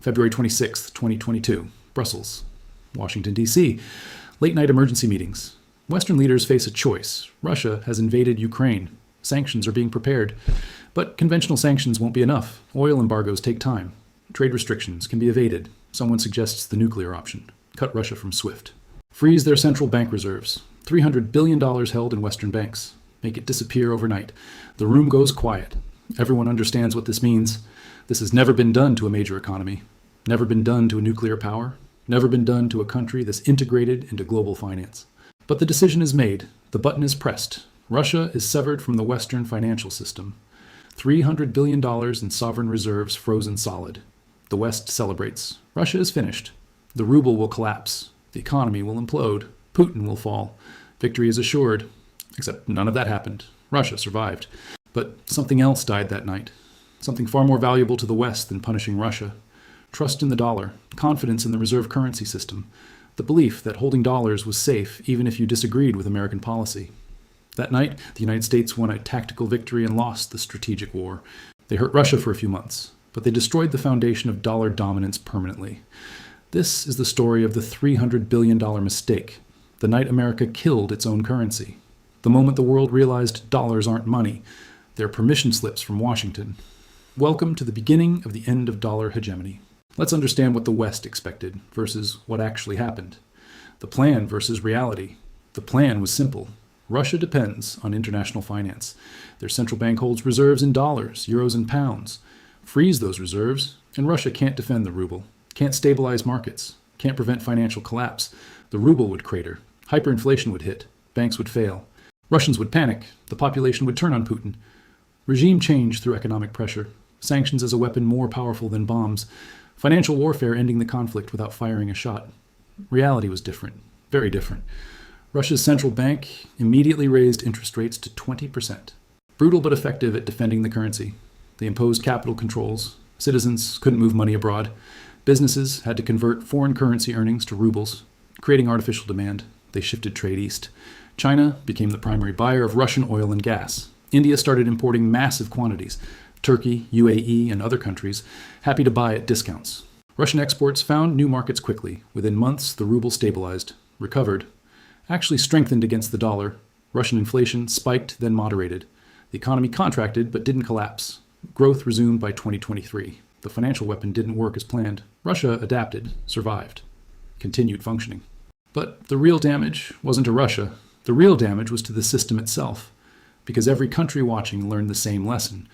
February 26, 2022, Brussels. Washington, D.C., late-night emergency meetings. Western leaders face a choice. Russia has invaded Ukraine. Sanctions are being prepared. But conventional sanctions won't be enough. Oil embargoes take time. Trade restrictions can be evaded. Someone suggests the nuclear option. Cut Russia from SWIFT. Freeze their central bank reserves. $300 billion held in Western banks. Make it disappear overnight. The room goes quiet. Everyone understands what this means. This has never been done to a major economy. Never been done to a nuclear power. Never been done to a country that's integrated into global finance. But the decision is made. The button is pressed. Russia is severed from the Western financial system. $300 billion in sovereign reserves frozen solid. The West celebrates. Russia is finished. The ruble will collapse. The economy will implode. Putin will fall. Victory is assured. Except none of that happened. Russia survived. But something else died that night. Something far more valuable to the West than punishing Russia. Trust in the dollar. Confidence in the reserve currency system. The belief that holding dollars was safe even if you disagreed with American policy. That night, the United States won a tactical victory and lost the strategic war. They hurt Russia for a few months, but they destroyed the foundation of dollar dominance permanently. This is the story of the $300 billion mistake, the night America killed its own currency. The moment the world realized dollars aren't money, they're permission slips from Washington. Welcome to the beginning of the end of dollar hegemony. Let's understand what the West expected versus what actually happened. The plan versus reality. The plan was simple. Russia depends on international finance. Their central bank holds reserves in dollars, euros, and pounds. Freeze those reserves, and Russia can't defend the ruble, can't stabilize markets, can't prevent financial collapse. The ruble would crater. Hyperinflation would hit. Banks would fail. Russians would panic. The population would turn on Putin. Regime change through economic pressure. Sanctions as a weapon more powerful than bombs. Financial warfare ending the conflict without firing a shot. Reality was different. Very different. Russia's central bank immediately raised interest rates to 20%. Brutal but effective at defending the currency. They imposed capital controls. Citizens couldn't move money abroad. Businesses had to convert foreign currency earnings to rubles, creating artificial demand. They shifted trade east. China became the primary buyer of Russian oil and gas. India started importing massive quantities. Turkey, UAE, and other countries happy to buy at discounts. Russian exports found new markets quickly. Within months, the ruble stabilized, recovered, actually strengthened against the dollar. Russian inflation spiked, then moderated. The economy contracted, but didn't collapse. Growth resumed by 2023. The financial weapon didn't work as planned. Russia adapted, survived, continued functioning. But the real damage wasn't to Russia. The real damage was to the system itself, because every country watching learned the same lesson,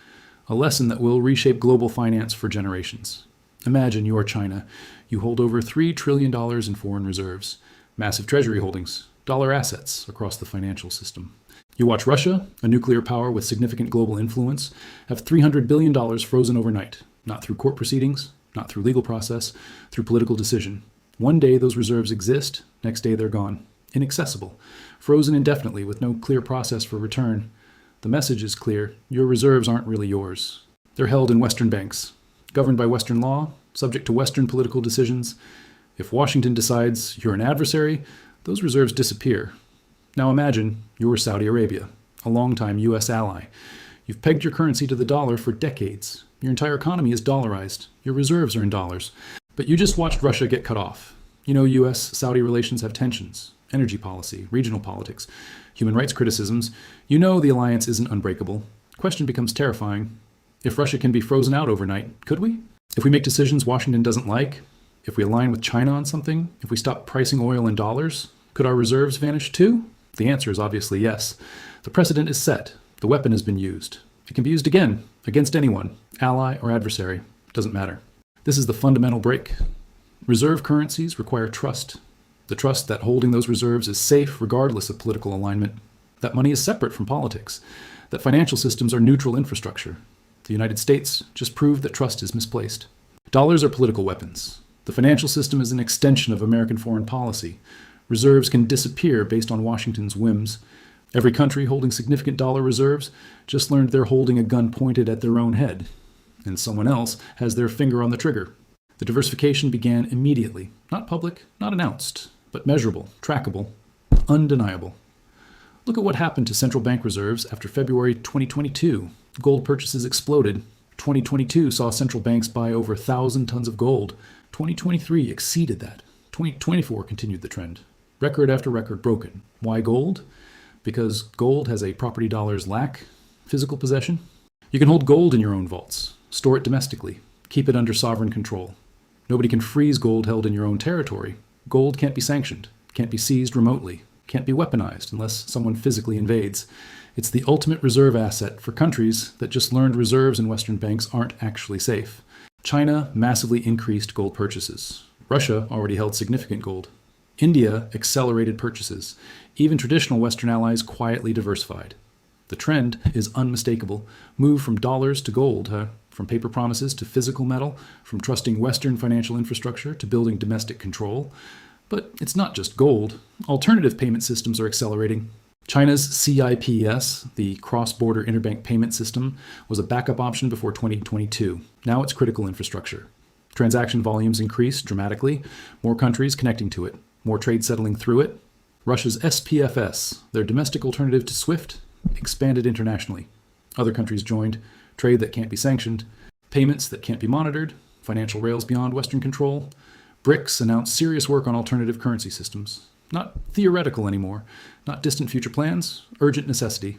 a lesson that will reshape global finance for generations. Imagine you're China. You hold over $3 trillion in foreign reserves, massive treasury holdings, dollar assets across the financial system. You watch Russia, a nuclear power with significant global influence, have $300 billion frozen overnight, not through court proceedings, not through legal process, through political decision. One day those reserves exist, next day they're gone, inaccessible, frozen indefinitely with no clear process for return. The message is clear. Your reserves aren't really yours. They're held in Western banks, governed by Western law, subject to Western political decisions. If Washington decides you're an adversary, those reserves disappear. Now imagine you're Saudi Arabia, a longtime U.S. ally. You've pegged your currency to the dollar for decades. Your entire economy is dollarized. Your reserves are in dollars. But you just watched Russia get cut off. You know U.S.-Saudi relations have tensions, energy policy, regional politics, human rights criticisms. You know the alliance isn't unbreakable. The question becomes terrifying. If Russia can be frozen out overnight, could we? If we make decisions Washington doesn't like, if we align with China on something, if we stop pricing oil in dollars, could our reserves vanish too? The answer is obviously yes. The precedent is set. The weapon has been used. It can be used again, against anyone, ally or adversary. Doesn't matter. This is the fundamental break. Reserve currencies require trust. The trust that holding those reserves is safe regardless of political alignment. That money is separate from politics. That financial systems are neutral infrastructure. The United States just proved that trust is misplaced. Dollars are political weapons. The financial system is an extension of American foreign policy. Reserves can disappear based on Washington's whims. Every country holding significant dollar reserves just learned they're holding a gun pointed at their own head, and someone else has their finger on the trigger. The diversification began immediately, not public, not announced, but measurable, trackable, undeniable. Look at what happened to central bank reserves after February 2022. Gold purchases exploded. 2022 saw central banks buy over 1,000 tons of gold. 2023 exceeded that. 2024 continued the trend. Record after record broken. Why gold? Because gold has a property dollars lack physical possession. You can hold gold in your own vaults, store it domestically, keep it under sovereign control. Nobody can freeze gold held in your own territory. Gold can't be sanctioned, can't be seized remotely, can't be weaponized unless someone physically invades. It's the ultimate reserve asset for countries that just learned reserves in Western banks aren't actually safe. China massively increased gold purchases. Russia already held significant gold. India accelerated purchases. Even traditional Western allies quietly diversified. The trend is unmistakable. Move from dollars to gold, from paper promises to physical metal, from trusting Western financial infrastructure to building domestic control. But it's not just gold. Alternative payment systems are accelerating. China's CIPS, the cross-border interbank payment system, was a backup option before 2022. Now it's critical infrastructure. Transaction volumes increased dramatically, more countries connecting to it, more trade settling through it. Russia's SPFS, their domestic alternative to SWIFT, expanded internationally. Other countries joined, trade that can't be sanctioned, payments that can't be monitored, financial rails beyond Western control. BRICS announced serious work on alternative currency systems. Not theoretical anymore, not distant future plans, urgent necessity.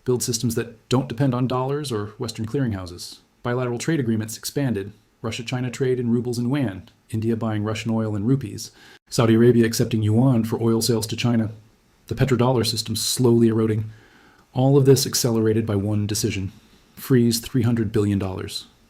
Build systems that don't depend on dollars or Western clearinghouses. Bilateral trade agreements expanded. Russia-China trade in rubles and yuan. India buying Russian oil in rupees. Saudi Arabia accepting yuan for oil sales to China. The petrodollar system slowly eroding. All of this accelerated by one decision. Freeze $300 billion.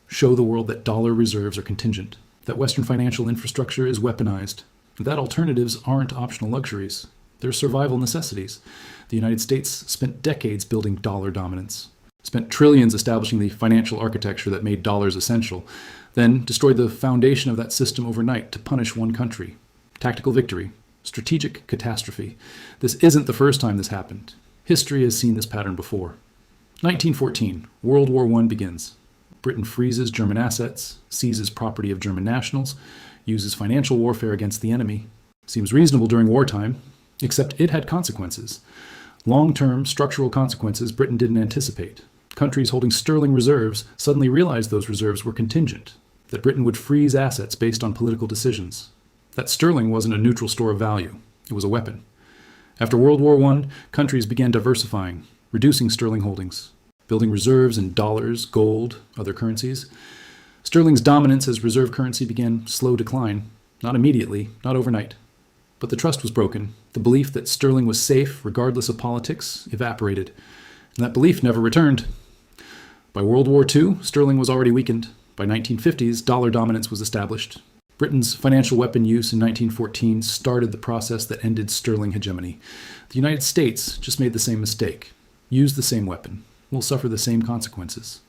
Show the world that dollar reserves are contingent. That Western financial infrastructure is weaponized. That alternatives aren't optional luxuries. They're survival necessities. The United States spent decades building dollar dominance, spent trillions establishing the financial architecture that made dollars essential, then destroyed the foundation of that system overnight to punish one country. Tactical victory, strategic catastrophe. This isn't the first time this happened. History has seen this pattern before. 1914, World War I begins. Britain freezes German assets, seizes property of German nationals, uses financial warfare against the enemy. Seems reasonable during wartime, except it had consequences. Long-term structural consequences Britain didn't anticipate. Countries holding sterling reserves suddenly realized those reserves were contingent, that Britain would freeze assets based on political decisions. That sterling wasn't a neutral store of value. It was a weapon. After World War I, countries began diversifying, reducing sterling holdings, building reserves in dollars, gold, other currencies. Sterling's dominance as reserve currency began slow decline, not immediately, not overnight. But the trust was broken. The belief that sterling was safe, regardless of politics, evaporated. And that belief never returned. By World War II, sterling was already weakened. By 1950s, dollar dominance was established. Britain's financial weapon use in 1914 started the process that ended sterling hegemony. The United States just made the same mistake. Used the same weapon. Will suffer the same consequences.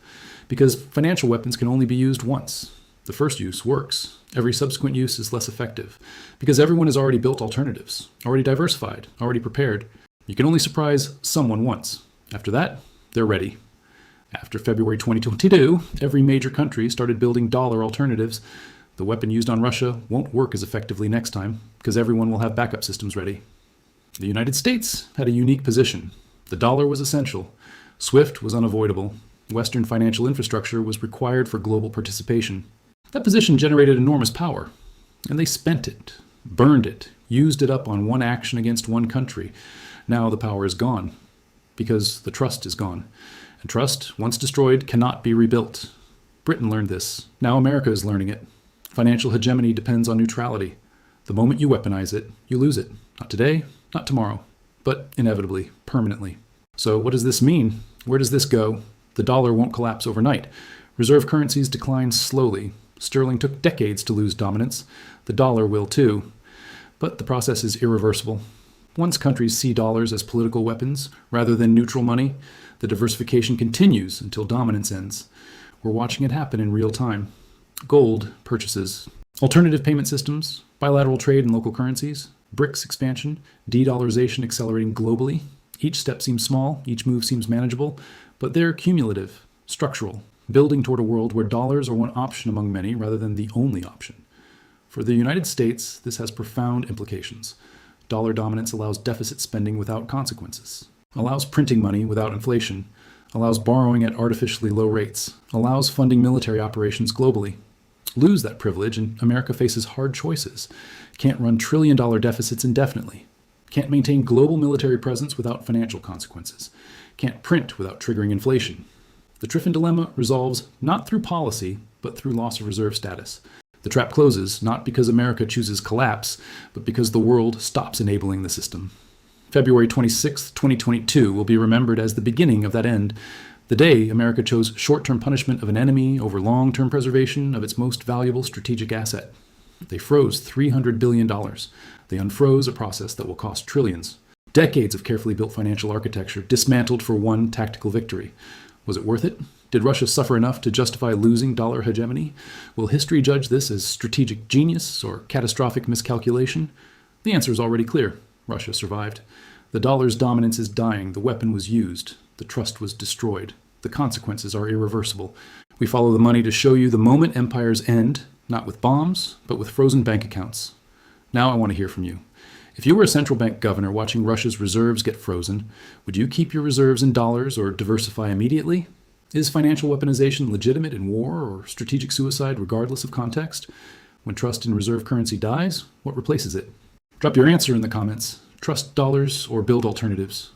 Because financial weapons can only be used once. The first use works. Every subsequent use is less effective. Because everyone has already built alternatives, already diversified, already prepared. You can only surprise someone once. After that, they're ready. After February 2022, every major country started building dollar alternatives. The weapon used on Russia won't work as effectively next time, because everyone will have backup systems ready. The United States had a unique position. The dollar was essential. SWIFT was unavoidable. Western financial infrastructure was required for global participation. That position generated enormous power, and they spent it, burned it, used it up on one action against one country. Now the power is gone, because the trust is gone. And trust, once destroyed, cannot be rebuilt. Britain learned this. Now America is learning it. Financial hegemony depends on neutrality. The moment you weaponize it, you lose it. Not today, not tomorrow, but inevitably, permanently. So what does this mean? Where does this go? The dollar won't collapse overnight. Reserve currencies decline slowly. Sterling took decades to lose dominance. The dollar will too. But the process is irreversible. Once countries see dollars as political weapons rather than neutral money, the diversification continues until dominance ends. We're watching it happen in real time. Gold purchases, alternative payment systems, bilateral trade in local currencies, BRICS expansion, de-dollarization accelerating globally. Each step seems small, each move seems manageable, but they're cumulative, structural, building toward a world where dollars are one option among many rather than the only option. For the United States, this has profound implications. Dollar dominance allows deficit spending without consequences, allows printing money without inflation, allows borrowing at artificially low rates, allows funding military operations globally. Lose that privilege and America faces hard choices. Can't run trillion-dollar deficits indefinitely. Can't maintain global military presence without financial consequences. Can't print without triggering inflation. The Triffin dilemma resolves not through policy, but through loss of reserve status. The trap closes not because America chooses collapse, but because the world stops enabling the system. February 26, 2022 will be remembered as the beginning of that end, the day America chose short-term punishment of an enemy over long-term preservation of its most valuable strategic asset. They froze $300 billion. They unfroze a process that will cost trillions. Decades of carefully built financial architecture dismantled for one tactical victory. Was it worth it? Did Russia suffer enough to justify losing dollar hegemony? Will history judge this as strategic genius or catastrophic miscalculation? The answer is already clear. Russia survived. The dollar's dominance is dying. The weapon was used. The trust was destroyed. The consequences are irreversible. We follow the money to show you the moment empires end, not with bombs, but with frozen bank accounts. Now I want to hear from you. If you were a central bank governor watching Russia's reserves get frozen, would you keep your reserves in dollars or diversify immediately? Is financial weaponization legitimate in war or strategic suicide regardless of context? When trust in reserve currency dies, what replaces it? Drop your answer in the comments. Trust dollars or build alternatives.